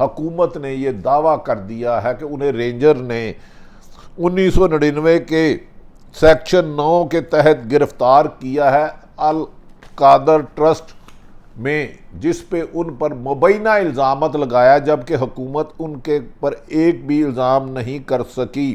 حکومت نے یہ دعویٰ کر دیا ہے کہ انہیں رینجر نے 1999 کے سیکشن 9 کے تحت گرفتار کیا ہے القادر ٹرسٹ میں، جس پہ ان پر مبینہ الزامات لگایا جبکہ حکومت ان کے پر ایک بھی الزام نہیں کر سکی۔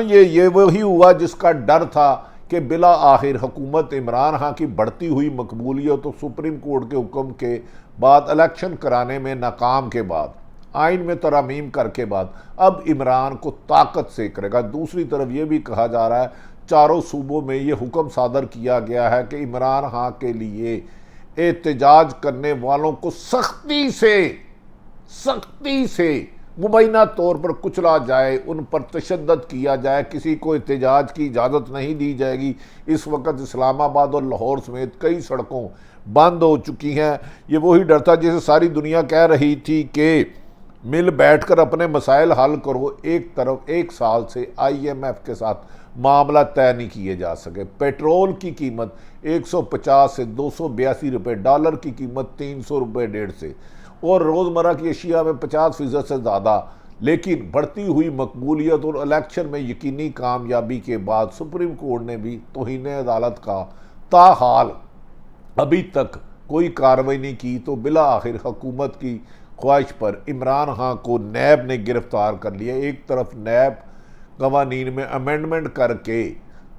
یہ وہی ہوا جس کا ڈر تھا کہ بلا آخر حکومت عمران خان کی بڑھتی ہوئی مقبولیت اور سپریم کورٹ کے حکم کے بعد الیکشن کرانے میں ناکام کے بعد، آئین میں ترامیم کر کے بعد، اب عمران کو طاقت سے کرے گا۔ دوسری طرف یہ بھی کہا جا رہا ہے چاروں صوبوں میں یہ حکم صادر کیا گیا ہے کہ عمران خان کے لیے احتجاج کرنے والوں کو سختی سے مبینہ طور پر کچلا جائے، ان پر تشدد کیا جائے، کسی کو احتجاج کی اجازت نہیں دی جائے گی۔ اس وقت اسلام آباد اور لاہور سمیت کئی سڑکوں بند ہو چکی ہیں۔ یہ وہی ڈر تھا جسے ساری دنیا کہہ رہی تھی کہ مل بیٹھ کر اپنے مسائل حل کرو۔ ایک طرف ایک سال سے آئی ایم ایف کے ساتھ معاملہ طے نہیں کیے جا سکے۔ پیٹرول کی قیمت 150 سے 282 روپے، ڈالر کی قیمت 300 روپے 150 سے، اور روزمرہ کی اشیاء میں 50% سے زیادہ۔ لیکن بڑھتی ہوئی مقبولیت اور الیکشن میں یقینی کامیابی کے بعد سپریم کورٹ نے بھی توہین عدالت کا تاحال ابھی تک کوئی کارروائی نہیں کی، تو بالآخر حکومت کی خواہش پر عمران خان کو نیب نے گرفتار کر لیا۔ ایک طرف نیب قوانین میں امینڈمنٹ کر کے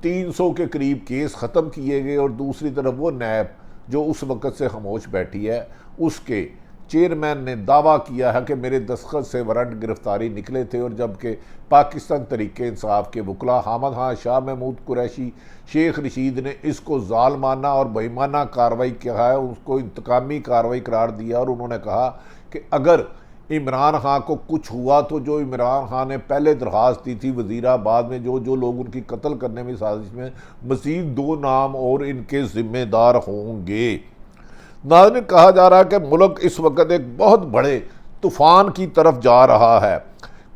300 کے قریب کیس ختم کیے گئے، اور دوسری طرف وہ نیب جو اس وقت سے خاموش بیٹھی ہے، اس کے چیئرمین نے دعویٰ کیا ہے کہ میرے دستخط سے وارنٹ گرفتاری نکلے تھے، اور جبکہ پاکستان تحریک انصاف کے وکلاء حامد خان، شاہ محمود قریشی، شیخ رشید نے اس کو ظالمانہ اور بے ایمانہ کارروائی کیا ہے، اس کو انتقامی کارروائی قرار دیا، اور انہوں نے کہا کہ اگر عمران خان کو کچھ ہوا تو جو عمران خان نے پہلے درخواست دی تھی وزیر آباد میں، جو لوگ ان کی قتل کرنے میں سازش میں، مزید 2 نام اور ان کے ذمہ دار ہوں گے۔ ناظرین، کہا جا رہا ہے کہ ملک اس وقت ایک بہت بڑے طوفان کی طرف جا رہا ہے۔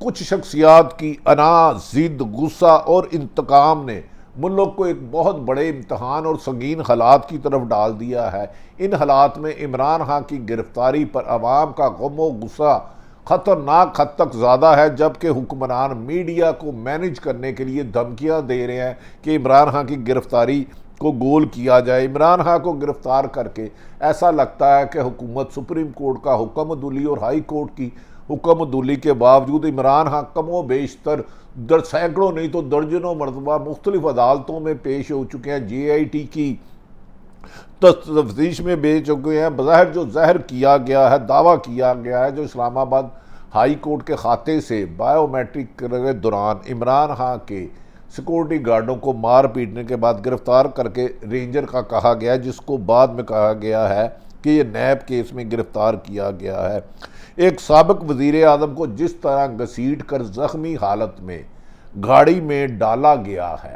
کچھ شخصیات کی انا، ضد، غصہ اور انتقام نے ملک کو ایک بہت بڑے امتحان اور سنگین حالات کی طرف ڈال دیا ہے۔ ان حالات میں عمران خان کی گرفتاری پر عوام کا غم و غصہ خطرناک حد تک زیادہ ہے، جبکہ حکمران میڈیا کو مینج کرنے کے لیے دھمکیاں دے رہے ہیں کہ عمران خان کی گرفتاری کو گول کیا جائے۔ عمران خان کو گرفتار کر کے ایسا لگتا ہے کہ حکومت سپریم کورٹ کا حکم عدولی اور ہائی کورٹ کی حکم عدولی کے باوجود عمران خان کم و بیشتر سینکڑوں نہیں تو درجنوں مرتبہ مختلف عدالتوں میں پیش ہو چکے ہیں، جے آئی ٹی کی تفتیش میں بھیج چکے ہیں۔ بظاہر جو زہر کیا گیا ہے، دعویٰ کیا گیا ہے، جو اسلام آباد ہائی کورٹ کے کھاتے سے بائیو میٹرک کے دوران عمران خان کے سیکورٹی گارڈوں کو مار پیٹنے کے بعد گرفتار کر کے رینجر کا کہا گیا، جس کو بعد میں کہا گیا ہے کہ یہ نیب کیس میں گرفتار کیا گیا ہے۔ ایک سابق وزیر اعظم کو جس طرح گھسیٹ کر زخمی حالت میں گاڑی میں ڈالا گیا ہے،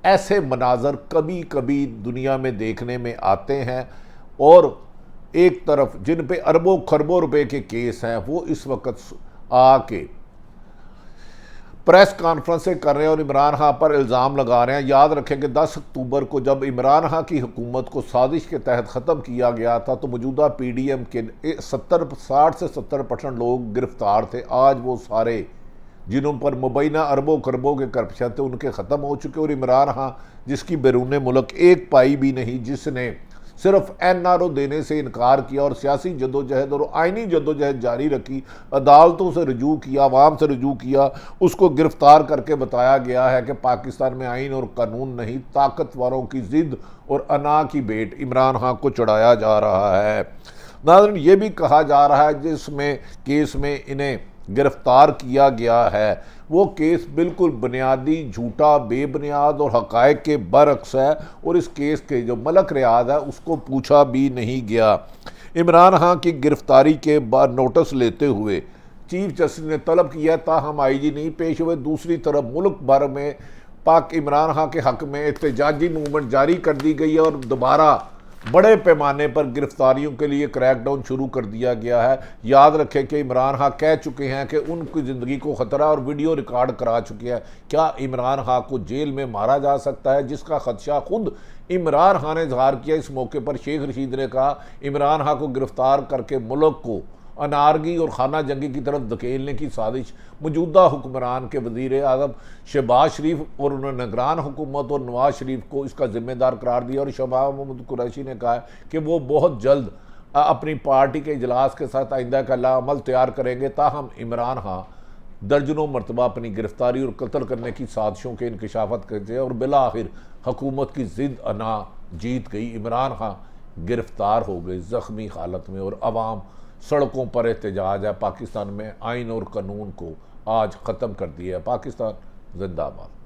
ایسے مناظر کبھی کبھی دنیا میں دیکھنے میں آتے ہیں، اور ایک طرف جن پہ اربوں خربوں روپے کے کیس ہیں، وہ اس وقت آ کے پریس کانفرنسیں کر رہے ہیں اور عمران خان پر الزام لگا رہے ہیں۔ یاد رکھیں کہ 10 اکتوبر کو جب عمران خان کی حکومت کو سازش کے تحت ختم کیا گیا تھا تو موجودہ پی ڈی ایم کے 60 سے 70% لوگ گرفتار تھے۔ آج وہ سارے جنہوں پر مبینہ اربوں خربوں کے کرپشن تھے، ان کے ختم ہو چکے، اور عمران خان جس کی بیرون ملک ایک پائی بھی نہیں، جس نے صرف این آر او دینے سے انکار کیا اور سیاسی جدوجہد اور آئینی جدوجہد جاری رکھی، عدالتوں سے رجوع کیا، عوام سے رجوع کیا، اس کو گرفتار کر کے بتایا گیا ہے کہ پاکستان میں آئین اور قانون نہیں، طاقتوروں کی ضد اور انا کی بھیٹ عمران خان کو چڑھایا جا رہا ہے۔ ناظرین، یہ بھی کہا جا رہا ہے جس میں کیس میں انہیں گرفتار کیا گیا ہے وہ کیس بالکل بنیادی جھوٹا، بے بنیاد اور حقائق کے برعکس ہے، اور اس کیس کے جو ملک ریاض ہے اس کو پوچھا بھی نہیں گیا۔ عمران خان کی گرفتاری کے بعد نوٹس لیتے ہوئے چیف جسٹس نے طلب کیا، تاہم آئی جی نہیں پیش ہوئے۔ دوسری طرف ملک بھر میں پاک عمران خان کے حق میں احتجاجی موومنٹ جاری کر دی گئی ہے، اور دوبارہ بڑے پیمانے پر گرفتاریوں کے لیے کریک ڈاؤن شروع کر دیا گیا ہے۔ یاد رکھیں کہ عمران خان کہہ چکے ہیں کہ ان کی زندگی کو خطرہ، اور ویڈیو ریکارڈ کرا چکے ہیں۔ کیا عمران خان کو جیل میں مارا جا سکتا ہے، جس کا خدشہ خود عمران خان نے اظہار کیا۔ اس موقع پر شیخ رشید نے کہا، عمران خان کو گرفتار کر کے ملک کو انارگی اور خانہ جنگی کی طرف دھکیلنے کی سازش موجودہ حکمران کے وزیر اعظم شہباز شریف اور انہوں نے نگران حکومت اور نواز شریف کو اس کا ذمہ دار قرار دیا، اور شہباز محمود قریشی نے کہا ہے کہ وہ بہت جلد اپنی پارٹی کے اجلاس کے ساتھ آئندہ کا عمل تیار کریں گے، تاہم عمران خان درجنوں مرتبہ اپنی گرفتاری اور قتل کرنے کی سازشوں کے انکشافات کرتے ہیں، اور بالآخر حکومت کی ضد انا جیت گئی۔ عمران خان گرفتار ہو گئے زخمی حالت میں، اور عوام سڑکوں پر احتجاج ہے۔ پاکستان میں آئین اور قانون کو آج ختم کر دیا ہے۔ پاکستان زندہ باد۔